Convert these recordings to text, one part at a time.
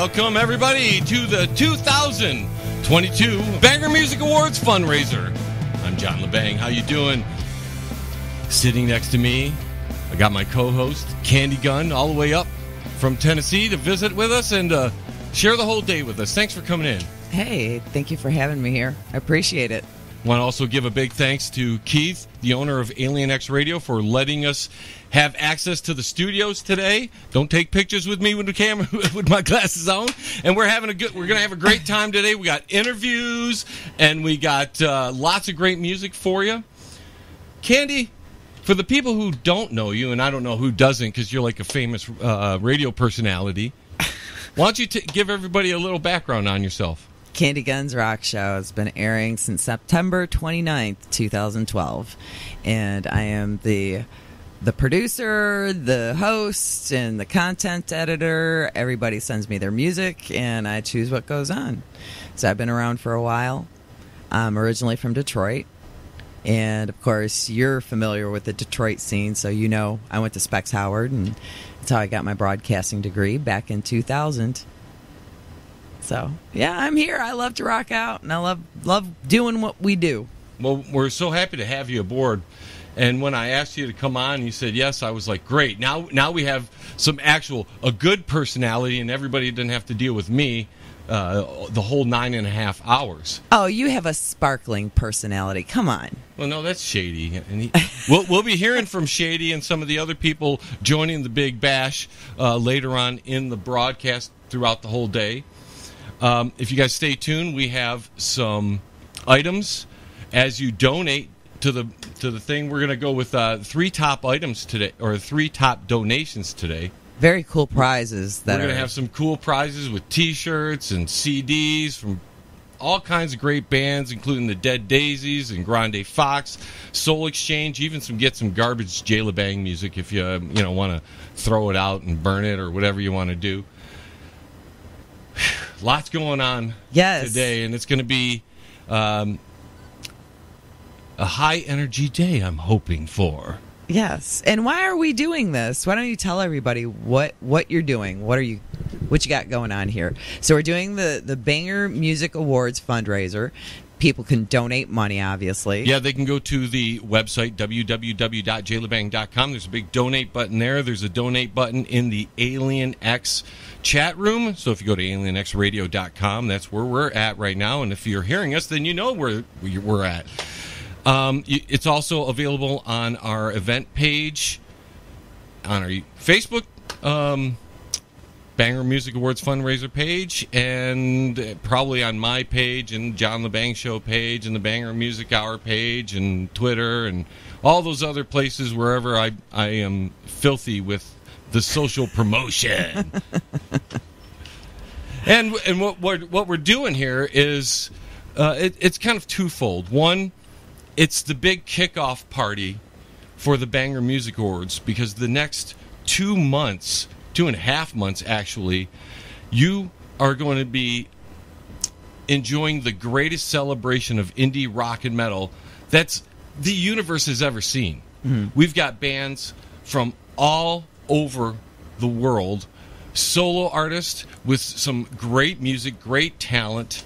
Welcome, everybody, to the 2022 Banger Music Awards fundraiser. I'm John Lebang. How you doing? Sitting next to me, I got my co-host, Gunn, all the way up from Tennessee to visit with us and share the whole day with us. Thanks for coming in. Hey, thank you for having me here. I appreciate it. Want to also give a big thanks to Keith, the owner of Alien X Radio, for letting us have access to the studios today. Don't take pictures with me with the camera with my glasses on. And we're going to have a great time today. We got interviews and we got lots of great music for you. Candy, for the people who don't know you, and I don't know who doesn't because you're like a famous radio personality, why don't you give everybody a little background on yourself? Candy Gunn's Rock Show has been airing since September 29th, 2012. And I am the producer, the host, and the content editor. Everybody sends me their music, and I choose what goes on. So I've been around for a while. I'm originally from Detroit. And, of course, you're familiar with the Detroit scene, so you know I went to Specs Howard, and that's how I got my broadcasting degree back in 2000. So, yeah, I'm here. I love to rock out, and I love doing what we do. Well, we're so happy to have you aboard. And when I asked you to come on, you said yes. I was like, great. Now we have a good personality, and everybody didn't have to deal with me the whole 9.5 hours. Oh, you have a sparkling personality. Come on. Well, no, that's Shady. And we'll be hearing from Shady and some of the other people joining the Big Bash later on in the broadcast throughout the whole day. If you guys stay tuned, we have some items. As you donate to the thing, we're going to go with 3 top items today, or 3 top donations today. Very cool prizes. We're going to have some cool prizes with T-shirts and CDs from all kinds of great bands, including the Dead Daisies and Grande Fox, Soul Exchange, even some garbage J. Lebang music if you want to throw it out and burn it or whatever you want to do. Lots going on today, and it's going to be a high-energy day, I'm hoping for. Yes. And why are we doing this? Why don't you tell everybody what you're doing? What you got going on here? So we're doing the Banger Music Awards fundraiser. People can donate money, obviously. Yeah, they can go to the website, www.jlebang.com. There's a big donate button there. There's a donate button in the Alien X chat room. So if you go to alienxradio.com, that's where we're at right now. And if you're hearing us, then you know where we're at. It's also available on our event page, on our Facebook, Banger Music Awards fundraiser page, and probably on my page and John Lebang Show page and the Banger Music Hour page and Twitter and all those other places wherever I am filthy with the social promotion. and what we're doing here is it's kind of twofold. One, it's the big kickoff party for the Banger Music Awards, because the next 2 months, 2.5 months actually, you are going to be enjoying the greatest celebration of indie rock and metal that's the universe has ever seen. Mm-hmm. We've got bands from all over the world, solo artists with some great music, great talent,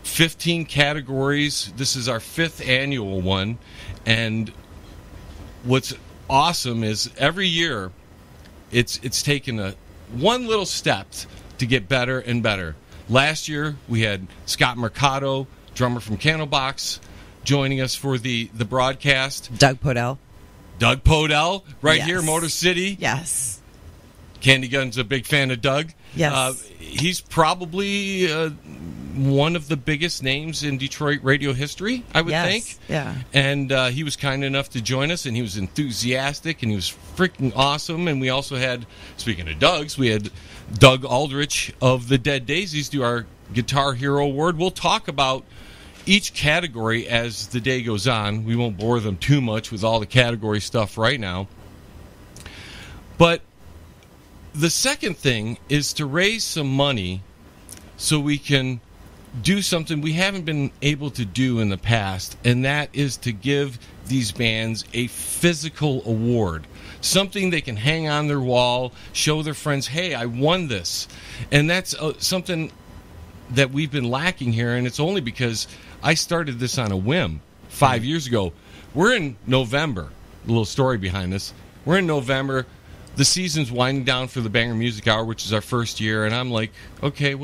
15 categories. This is our 5th annual one, and what's awesome is every year it's taken one little step to get better and better. Last year we had Scott Mercado, drummer from Candlebox, joining us for the broadcast. Doug Podell, right here, Motor City. Yes. Candy Gunn's a big fan of Doug. Yes. He's probably one of the biggest names in Detroit radio history, I would think. Yeah. And he was kind enough to join us, and he was enthusiastic, and he was freaking awesome. And we also had, speaking of Doug's, we had Doug Aldrich of the Dead Daisies do our Guitar Hero Award. We'll talk about each category as the day goes on. We won't bore them too much with all the category stuff right now. But the second thing is to raise some money so we can do something we haven't been able to do in the past, and that is to give these bands a physical award. something they can hang on their wall, show their friends, hey, I won this. And that's something that we've been lacking here, and it's only because I started this on a whim 5 years ago. We're in November. A little story behind this. We're in November. The season's winding down for the Banger Music Hour, which is our first year, and I'm like, okay,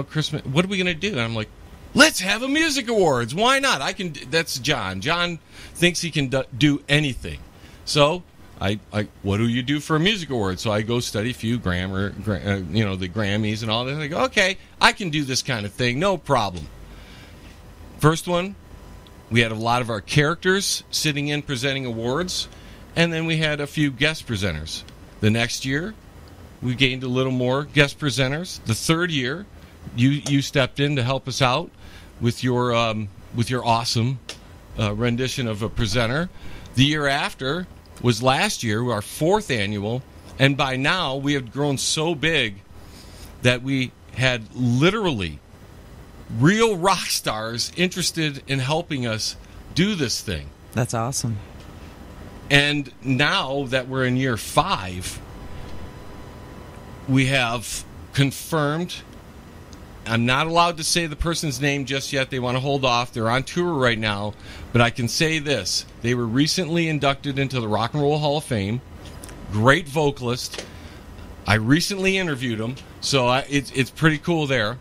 Christmas, what are we going to do? And I'm like, let's have a music awards. Why not? That's John. John thinks he can do anything. So I what do you do for a music award? So I go study a few grammar, the Grammys and all that. And I go, okay, I can do this kind of thing, no problem. First one, we had a lot of our characters sitting in presenting awards, and then we had a few guest presenters. The next year, we gained a little more guest presenters. The third year, you stepped in to help us out with your awesome rendition of a presenter. The year after was last year, our fourth annual, and by now we have grown so big that we had literally real rock stars interested in helping us do this thing. That's awesome. And now that we're in year 5, we have confirmed. I'm not allowed to say the person's name just yet. They want to hold off. They're on tour right now. But I can say this. They were recently inducted into the Rock and Roll Hall of Fame. Great vocalist. I recently interviewed him, so it's pretty cool there.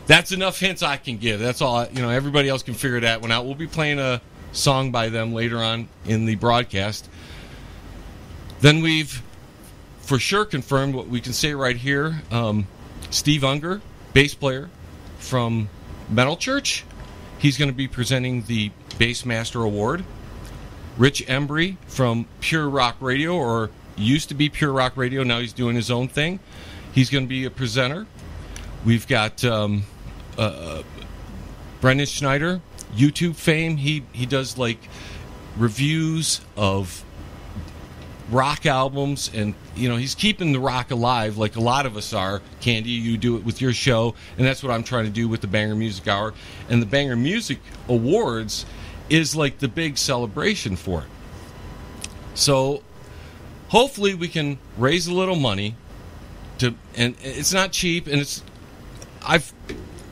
That's enough hints I can give. That's all. Everybody else can figure that one out. We'll be playing a song by them later on in the broadcast. Then we've for sure confirmed what we can say right here. Steve Unger, bass player from Metal Church. He's going to be presenting the Bassmaster Award. Rich Embry from Pure Rock Radio, or used to be Pure Rock Radio, now he's doing his own thing. He's going to be a presenter. We've got Brendan Schneider, YouTube fame. He does like reviews of rock albums, and he's keeping the rock alive like a lot of us are. Candy, you do it with your show, and that's what I'm trying to do with the Banger Music Hour. And the Banger Music Awards is like the big celebration for it. So hopefully we can raise a little money and it's not cheap, and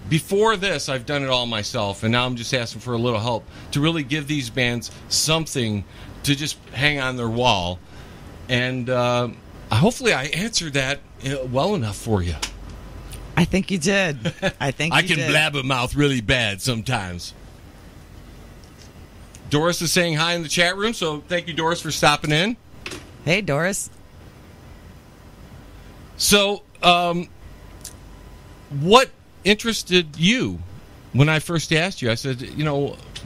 before this, I've done it all myself, and now I'm just asking for a little help to really give these bands something to just hang on their wall. And hopefully I answered that well enough for you. I think you did. I can blabbermouth really bad sometimes. Doris is saying hi in the chat room, so thank you, Doris, for stopping in. Hey, Doris. So, what interested you when I first asked you? I said,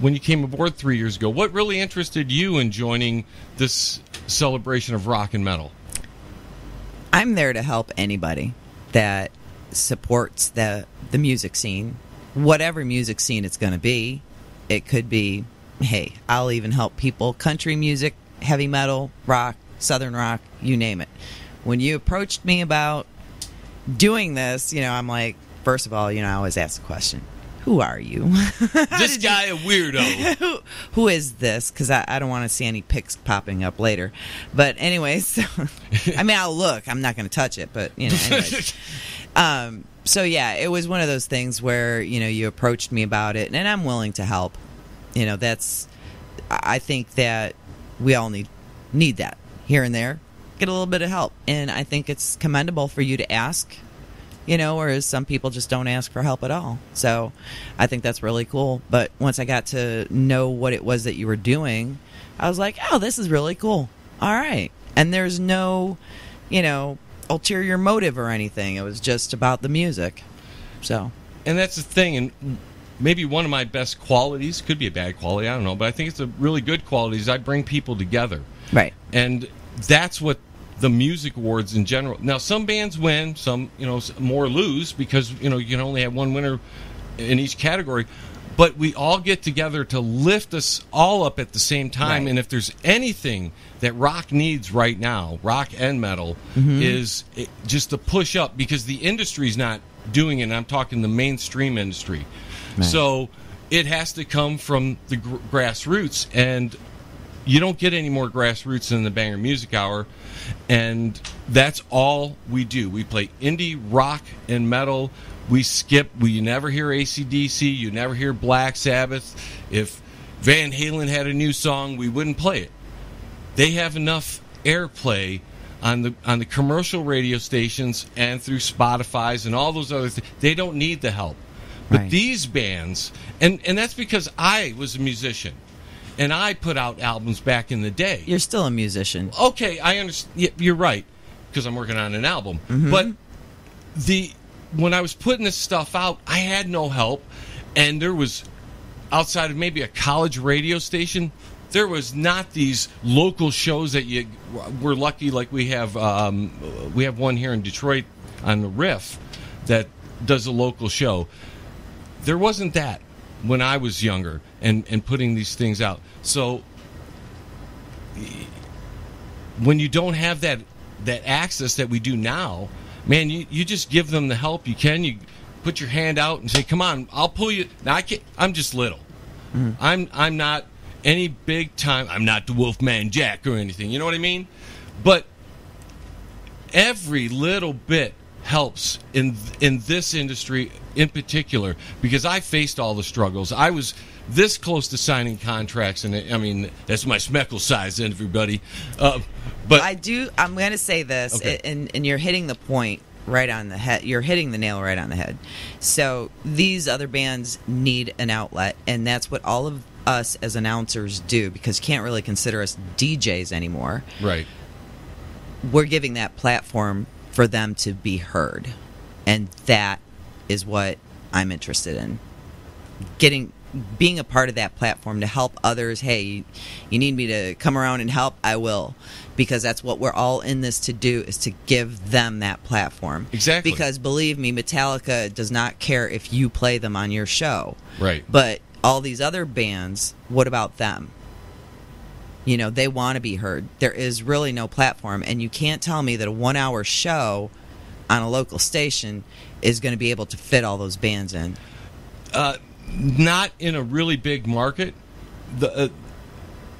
when you came aboard 3 years ago, what really interested you in joining this celebration of rock and metal? I'm there to help anybody that supports the music scene, whatever music scene it's going to be. It could be, hey, I'll even help people, country music, heavy metal, rock, southern rock, you name it. When you approached me about doing this, I'm like, first of all, I always ask the question, who are you? This guy a weirdo. Who is this? Because I don't want to see any pics popping up later. But anyways, I'll look. I'm not going to touch it, but, anyways. So, yeah, it was one of those things where, you approached me about it, and I'm willing to help. I think that we all need that here and there. Get a little bit of help. And I think it's commendable for you to ask, whereas some people just don't ask for help at all. So I think that's really cool. But once I got to know what it was that you were doing, I was like, oh, this is really cool. All right. And there's no, ulterior motive or anything. It was just about the music. So. And that's the thing. And maybe one of my best qualities, could be a bad quality, I don't know, but I think it's a really good quality, is I bring people together. Right. And that's what the music awards in general. Now, some bands win, some, more lose, because, you can only have one winner in each category. But we all get together to lift us all up at the same time. Right. And if there's anything that rock needs right now, rock and metal, is just to push up, because the industry's not doing it. And I'm talking the mainstream industry. Right. So it has to come from the grassroots. And you don't get any more grassroots than the Banger Music Hour, and that's all we do. We play indie rock and metal. We skip. You never hear AC/DC. You never hear Black Sabbath. If Van Halen had a new song, we wouldn't play it. They have enough airplay on the commercial radio stations and through Spotify's and all those other things. They don't need the help. But these bands, and that's because I was a musician. And I put out albums back in the day. You're still a musician. Okay, I understand. You're right, because I'm working on an album. Mm-hmm. But when I was putting this stuff out, I had no help. And there was, outside of maybe a college radio station, there was not these local shows that we're lucky, like we have one here in Detroit on the Riff that does a local show. There wasn't that when I was younger and putting these things out. So when you don't have that access that we do now, man, you just give them the help you can. You put your hand out and say, come on, I'll pull you. Now, I'm just little. Mm-hmm. I'm not any big time. I'm not the Wolfman Jack or anything. You know what I mean? But every little bit helps in this industry in particular, because I faced all the struggles. I was this close to signing contracts, and I mean, that's my Smeckle size, everybody. But I'm going to say this, okay. and you're hitting the point right on the head. You're hitting the nail right on the head. So these other bands need an outlet, and that's what all of us as announcers do, because you can't really consider us DJs anymore. Right. We're giving that platform for them to be heard, and that is what I'm interested in. Being a part of that platform to help others. Hey, you need me to come around and help? I will, because that's what we're all in this to do, is to give them that platform. Exactly. Because believe me, Metallica does not care if you play them on your show. Right. But all these other bands, what about them? You know, they want to be heard. There is really no platform, and you can't tell me that a 1-hour show on a local station is going to be able to fit all those bands in. Not in a really big market.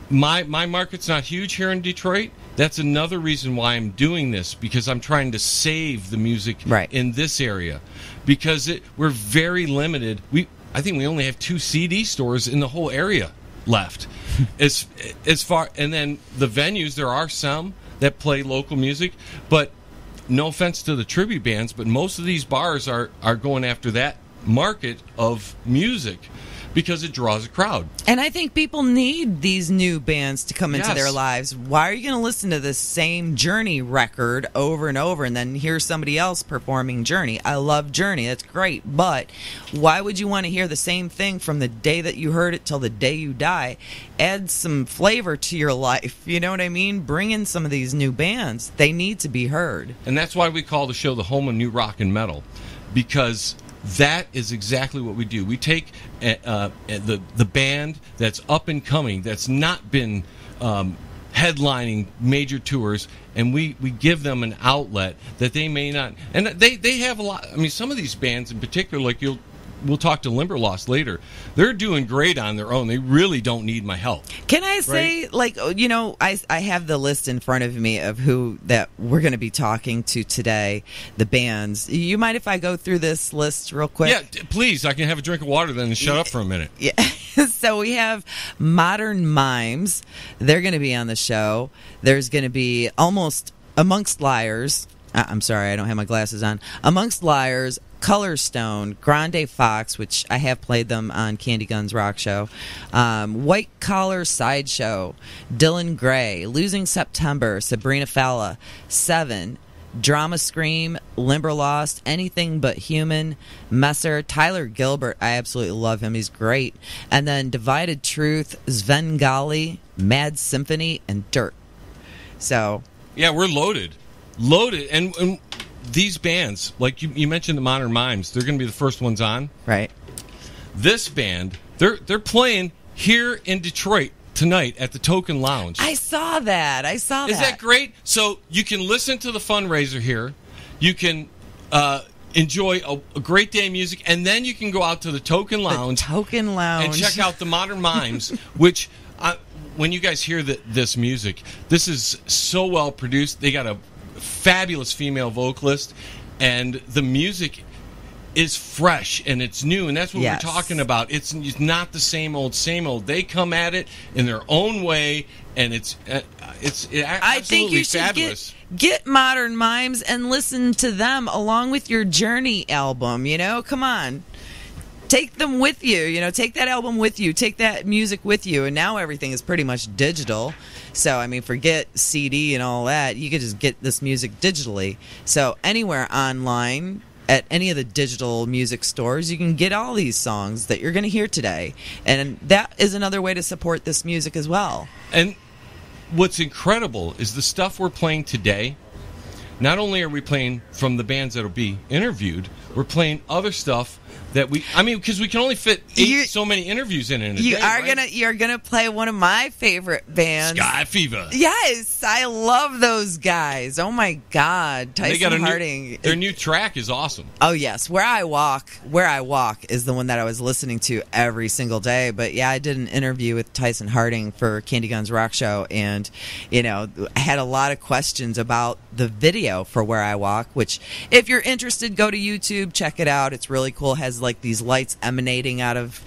My market's not huge here in Detroit. That's another reason why I'm doing this, because I'm trying to save the music in this area, because we're very limited. I think we only have 2 CD stores in the whole area left. as far, and then the venues, there are some that play local music, but no offense to the tribute bands, but most of these bars are going after that market of music because it draws a crowd. And I think people need these new bands to come into their lives. Why are you going to listen to the same Journey record over and over and then hear somebody else performing Journey? I love Journey. That's great. But why would you want to hear the same thing from the day that you heard it till the day you die? Add some flavor to your life. You know what I mean? Bring in some of these new bands. They need to be heard. And that's why we call the show the home of new rock and metal, because that is exactly what we do. We take the band that's up and coming, that's not been headlining major tours, and we give them an outlet that they may not. And they have a lot. I mean, some of these bands in particular, like we'll talk to Limberlost later, they're doing great on their own. They really don't need my help. Can I say, like, you know, I have the list in front of me of who that we're going to be talking to today, the bands. You mind if I go through this list real quick? Yeah, please. I can have a drink of water then and shut up for a minute. Yeah. So we have Modern Mimes. They're going to be on the show. There's going to be Amongst Liars. I'm sorry, I don't have my glasses on. Amongst Liars, Colorstone, Grande Fox, which I have played them on Candy Gunn's Rock Show, White Collar Sideshow, Dylan Gray, Losing September, Sabrina Falla, Seven, Drama Scream, Limberlost, Anything But Human, Messer, Tyler Gilbert, I absolutely love him, he's great, and then Divided Truth, Svengali, Mad Symphony, and Dirt. So yeah, we're loaded, and these bands, like you mentioned, the Modern Mimes, they're going to be the first ones on. Right. This band, they're playing here in Detroit tonight at the Token Lounge. I saw that. Is that great? So you can listen to the fundraiser here. You can enjoy a great day of music, and then you can go out to the Token Lounge. And check out the Modern Mimes, which when you guys hear this music, this is so well produced. They got a fabulous female vocalist, and the music is fresh and it's new, and that's what Yes. we're talking about. It's not the same old. They come at it in their own way, and it's absolutely I think you should fabulous. get Modern Mimes and listen to them along with your Journey album. Come on. Take them with you, take that album with you, take that music with you, and now everything is pretty much digital. So, I mean, forget CD and all that. You could just get this music digitally. So, anywhere online, at any of the digital music stores, you can get all these songs that you're going to hear today. And that is another way to support this music as well. And what's incredible is the stuff we're playing today. Not only are we playing from the bands that will be interviewed, we're playing other stuff that because we can only fit so many interviews in a day, right? You're gonna play one of my favorite bands, Sky Fever. Yes, I love those guys. Oh my God, Tyson Harding. Their new track is awesome. Oh yes, Where I Walk is the one that I was listening to every single day. But yeah, I did an interview with Tyson Harding for Candy Gunn's Rock Show, and I had a lot of questions about the video for Where I Walk. Which, if you're interested, go to YouTube, check it out. It's really cool. It has like these lights emanating out of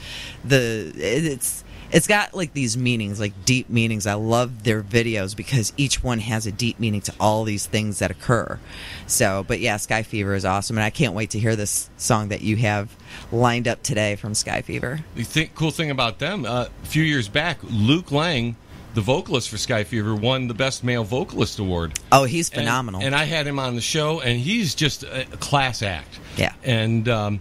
it's got like these meanings, like deep meanings. I love their videos because each one has a deep meaning to all these things that occur. So, but yeah, Sky Fever is awesome, and I can't wait to hear this song that you have lined up today from Sky Fever. The cool thing about them, a few years back, Luke Lang, the vocalist for Sky Fever, won the Best Male Vocalist Award. Oh, he's phenomenal. And I had him on the show, and he's just a class act. Yeah. And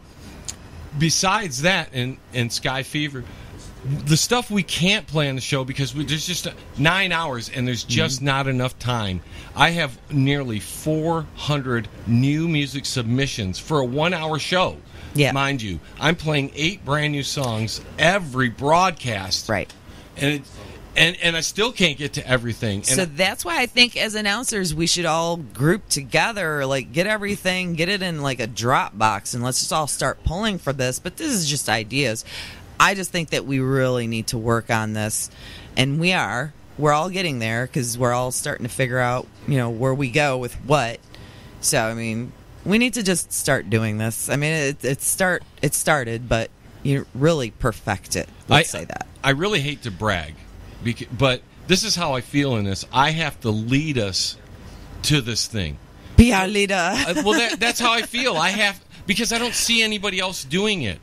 besides that, and Sky Fever, the stuff we can't play on the show because there's just 9 hours and there's just not enough time. I have nearly 400 new music submissions for a 1 hour show. Yeah. Mind you, I'm playing 8 brand new songs every broadcast. Right. And I still can't get to everything. So that's why I think as announcers we should all group together, like get everything, get it in like a Dropbox, and let's just all start pulling for this. But this is just ideas. I just think that we really need to work on this, and we're all getting there because we're all starting to figure out, where we go with what. So, I mean, we need to just start doing this. I mean, it started, but you really perfect it. Let's say that. I really hate to brag. But this is how I feel in this. I have to lead us to this thing. Be our leader. That's how I feel. Because I don't see anybody else doing it.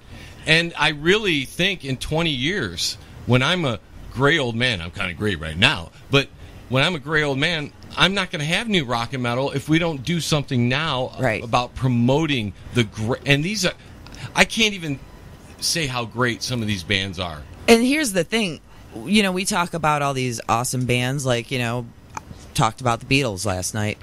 And I really think in 20 years, when I'm a gray old man, I'm kind of gray right now, but when I'm a gray old man, I'm not going to have new rock and metal if we don't do something now about promoting and these are, I can't even say how great some of these bands are. And here's the thing. We talk about all these awesome bands, like, talked about the Beatles last night,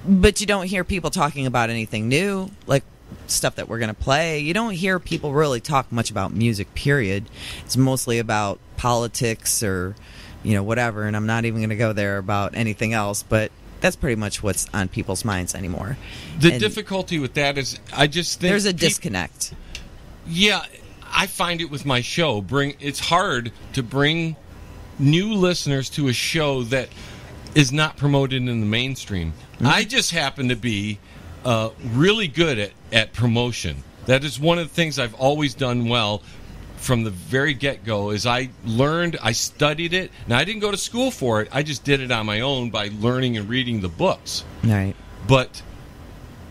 but you don't hear people talking about anything new, like stuff that we're going to play. You don't hear people really talk much about music, period. It's mostly about politics or, whatever, and I'm not even going to go there about anything else, but that's pretty much what's on people's minds anymore. The difficulty with that is I just think there's a disconnect. Yeah, I find it with my show. It's hard to bring new listeners to a show that is not promoted in the mainstream. Mm-hmm. I just happen to be really good at promotion. That is one of the things I've always done well from the very get-go. Is I studied it. Now, I didn't go to school for it. I just did it on my own by learning and reading the books. Right. But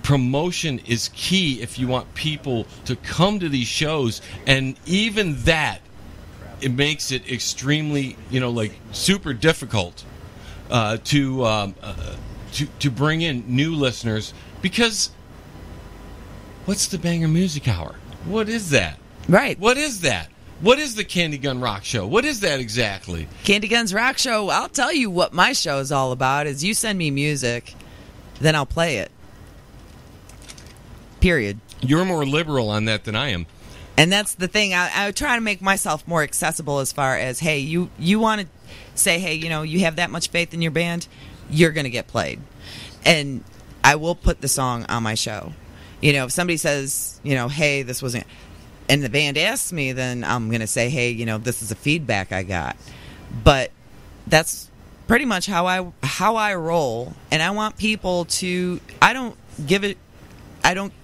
promotion is key if you want people to come to these shows, and even that, it makes it extremely, super difficult to bring in new listeners, because what's the Banger Music Hour? What is that? Right. What is that? What is the Candy Gun Rock Show? What is that exactly? Candy Gun's Rock Show, I'll tell you what my show is all about, is you send me music, then I'll play it. Period. You're more liberal on that than I am. And that's the thing. I try to make myself more accessible as far as, hey, you want to say, hey, you have that much faith in your band, you're going to get played. And I will put the song on my show. If somebody says, hey, this wasn't, and the band asks me, then I'm going to say, hey, this is the feedback I got. But that's pretty much how I roll, and I want people to. I don't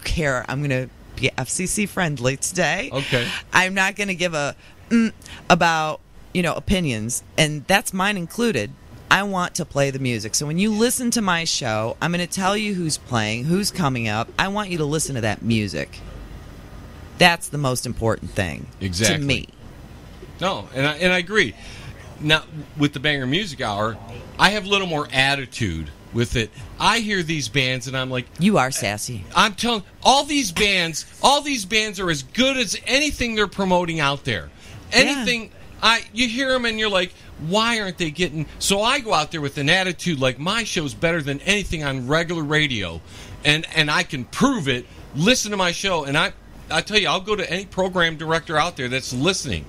care. I'm going to be FCC friendly today. Okay. I'm not going to give a about opinions, and that's mine included. I want to play the music. So when you listen to my show, I'm going to tell you who's playing, who's coming up. I want you to listen to that music. That's the most important thing exactly. to me. No, and I agree. Now, with the Banger Music Hour, I have a little more attitude with it. I hear these bands and I'm like, you are sassy. I'm telling all these bands are as good as anything they're promoting out there. Anything you hear them and you're like, why aren't they getting? So I go out there with an attitude like my show's better than anything on regular radio, and I can prove it. Listen to my show, and I tell you, I'll go to any program director out there that's listening.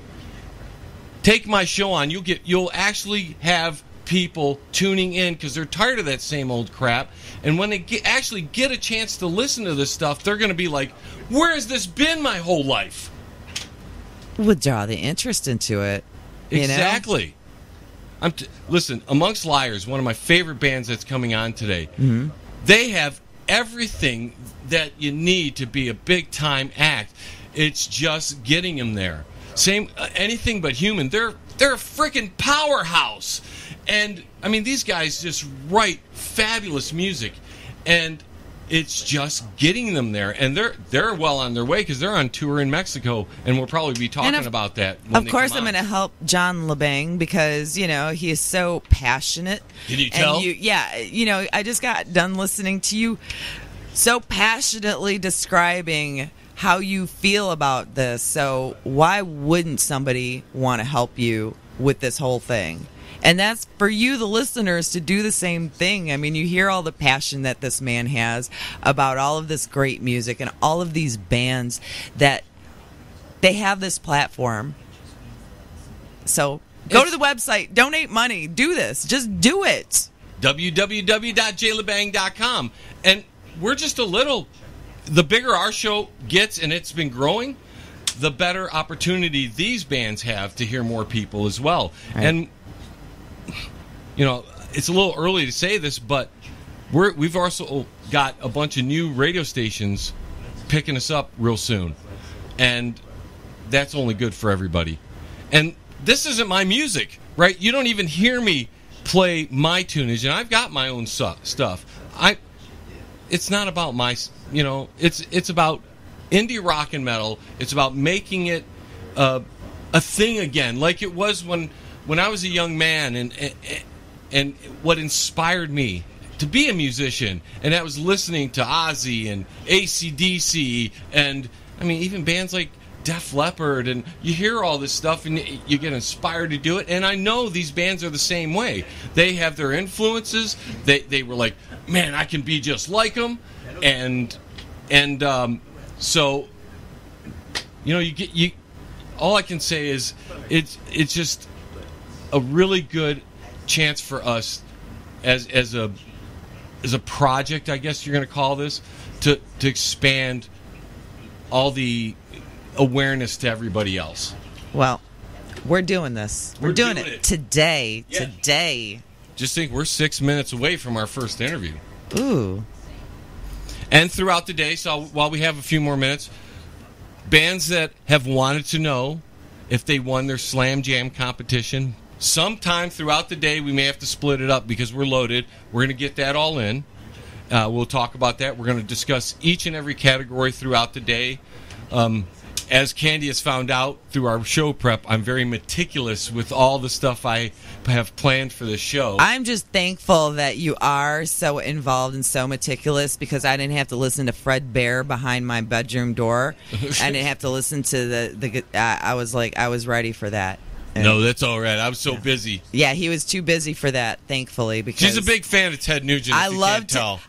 Take my show on. You'll actually have people tuning in because they're tired of that same old crap. And when they actually get a chance to listen to this stuff, they're going to be like, "Where has this been my whole life?" Would draw the interest into it. Exactly. Listen, Amongst Liars, one of my favorite bands that's coming on today. Mm-hmm. They have everything that you need to be a big-time act. It's just getting them there. Same, Anything But Human. They're a freaking powerhouse. And, I mean, these guys just write fabulous music. And it's just getting them there. And they're well on their way because they're on tour in Mexico. And we'll probably be talking about that when Of course, I'm going to help John Lebang because, he is so passionate. Did you tell? I just got done listening to you so passionately describing how you feel about this. So why wouldn't somebody want to help you with this whole thing? And that's for you, the listeners, to do the same thing. I mean, you hear all the passion that this man has about all of this great music and all of these bands that they have this platform. So go to the website, donate money, do this. Just do it. www.jlebang.com. And we're just the bigger our show gets, and it's been growing, the better opportunity these bands have to hear more people as well. Right. And it's a little early to say this, but we've also got a bunch of new radio stations picking us up real soon, and that's only good for everybody. And this isn't my music, right? You don't even hear me play my tunage, and I've got my own stuff. It's not about my, it's about indie rock and metal. It's about making it a thing again, like it was when I was a young man, and what inspired me to be a musician, and that was listening to Ozzy and AC/DC, and I mean even bands like Def Leppard, and you hear all this stuff and you get inspired to do it. And I know these bands are the same way. They have their influences. They were like, man, I can be just like them, and so you all I can say is it's just a really good chance for us as a project, I guess you're going to call this, to expand all the awareness to everybody else. Well, we're doing this. We're doing it today. Yeah. Today. Just think we're 6 minutes away from our first interview. Ooh. And throughout the day, so while we have a few more minutes, bands that have wanted to know if they won their Slam Jam competition, sometime throughout the day we may have to split it up because we're loaded. We're going to get that all in. We'll talk about that. We're going to discuss each and every category throughout the day. As Candy has found out through our show prep, I'm very meticulous with all the stuff I have planned for this show. I'm just thankful that you are so involved and so meticulous because I didn't have to listen to Fred Bear behind my bedroom door. I didn't have to listen to I was ready for that. No, that's all right. I was so busy. Yeah, he was too busy for that, thankfully. Because she's a big fan of Ted Nugent. I love Ted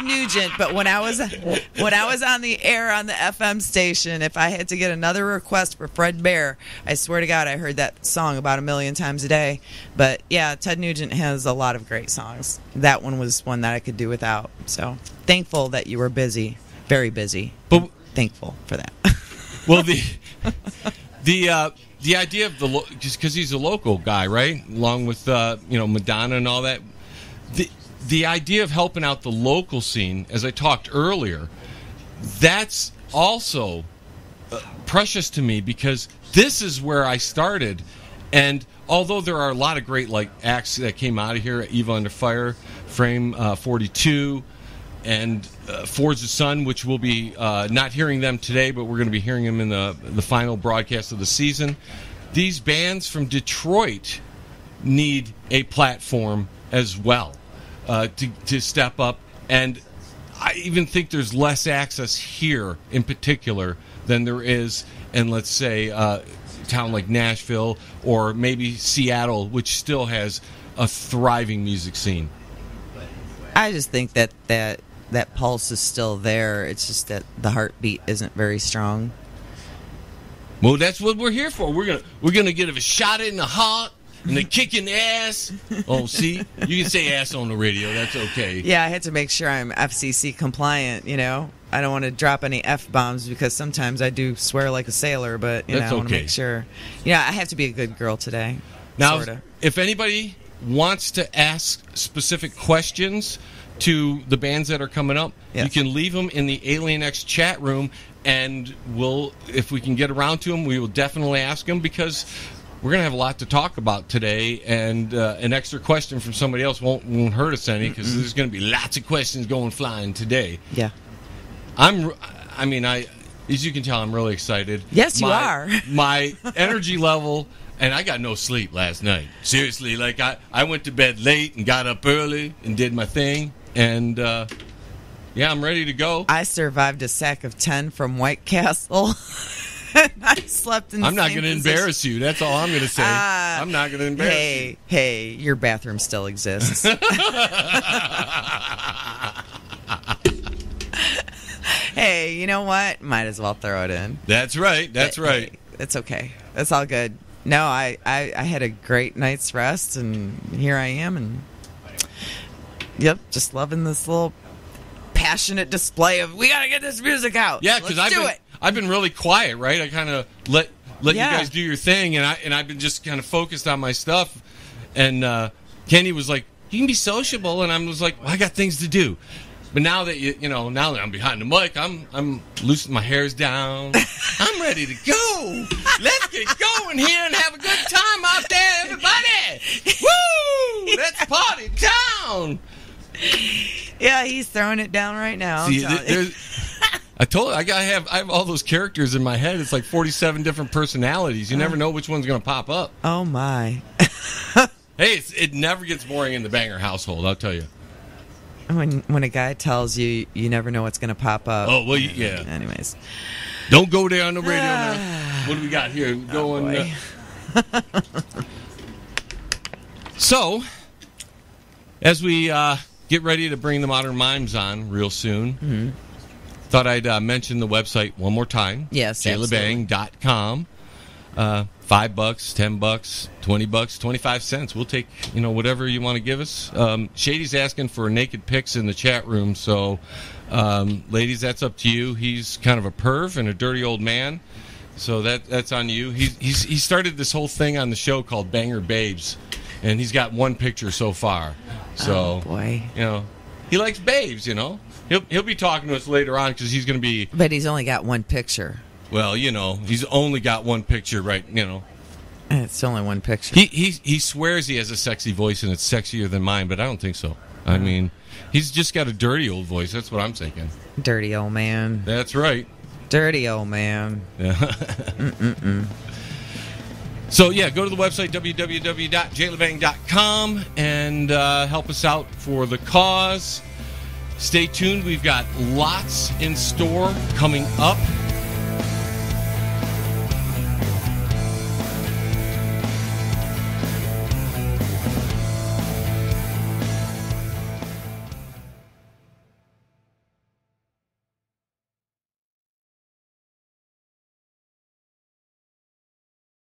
Nugent, but when I was on the air on the FM station, if I had to get another request for Fred Bear, I swear to God, I heard that song about 1 million times a day. But yeah, Ted Nugent has a lot of great songs. That one was one that I could do without. So thankful that you were busy, very busy. But thankful for that. Well, the idea of just because he's a local guy, right? Along with Madonna and all that. The idea of helping out the local scene, as I talked earlier, that's also precious to me because this is where I started. And although there are a lot of great acts that came out of here, Eva Under Fire, Frame 42, and Forge the Sun, which we'll be not hearing them today, but we're going to be hearing them in the final broadcast of the season. These bands from Detroit need a platform as well to step up. And I even think there's less access here in particular than there is in, let's say, a town like Nashville or maybe Seattle, which still has a thriving music scene. I just think that pulse is still there. It's just that the heartbeat isn't very strong. Well, that's what we're here for. We're gonna get a shot in the heart and a kick in the ass. Oh, see, you can say ass on the radio. That's okay. Yeah, I had to make sure I'm FCC compliant. I don't want to drop any F-bombs because sometimes I do swear like a sailor, but I want to make sure. I have to be a good girl today. Now, sorta. If anybody wants to ask specific questions to the bands that are coming up, you can leave them in the Alien X chat room, and if we can get around to them, we will definitely ask them because we're going to have a lot to talk about today, and an extra question from somebody else won't hurt us any because there's going to be lots of questions going flying today. Yeah. As you can tell, I'm really excited. Yes, you are. My energy level, and I got no sleep last night. Seriously, I went to bed late and got up early and did my thing, and I'm ready to go. I survived a sack of 10 from White Castle. I slept in the I'm not same going to position. embarrass you. That's all I'm going to say. I'm not going to embarrass you. Hey, your bathroom still exists. Hey, you know what? Might as well throw it in. That's right. That's right. Hey, it's okay. That's all good. No, I had a great night's rest, and here I am, and just loving this little passionate display of we got to get this music out. Yeah, because I've been really quiet, right? I kind of let you guys do your thing, and I've been just kind of focused on my stuff. And Kenny was like, "You can be sociable," and I was like, well, "I got things to do." But now that now that I'm behind the mic, I'm loosening my hairs down. I'm ready to go. Let's get going here and have a good time out there, everybody. Woo! Let's party down. Yeah, he's throwing it down right now. See, I told you, I have all those characters in my head. It's like 47 different personalities. You never know which one's going to pop up. Oh, my. Hey, it never gets boring in the Banger household, I'll tell you. When a guy tells you, you never know what's going to pop up. Oh, well, yeah. Anyways. Don't go there on the radio now. What do we got here? So, as we get ready to bring the Modern Mimes on real soon, thought I'd mention the website one more time. Yes, JLebang.com. $5, $10, $20, 25 cents. We'll take whatever you want to give us. Shady's asking for naked pics in the chat room, so ladies, that's up to you. He's kind of a perv and a dirty old man, so that's on you. He started this whole thing on the show called Banger Babes, and he's got one picture so far. So, oh boy, he likes babes. He'll be talking to us later on because he's going to be. But he's only got one picture. Well, he's only got one picture, right? It's only one picture. He swears he has a sexy voice and it's sexier than mine, but I don't think so. I mean, he's just got a dirty old voice. That's what I'm thinking. Dirty old man. That's right. Dirty old man. Yeah. So, go to the website, www.jlebang.com, and help us out for the cause. Stay tuned. We've got lots in store coming up.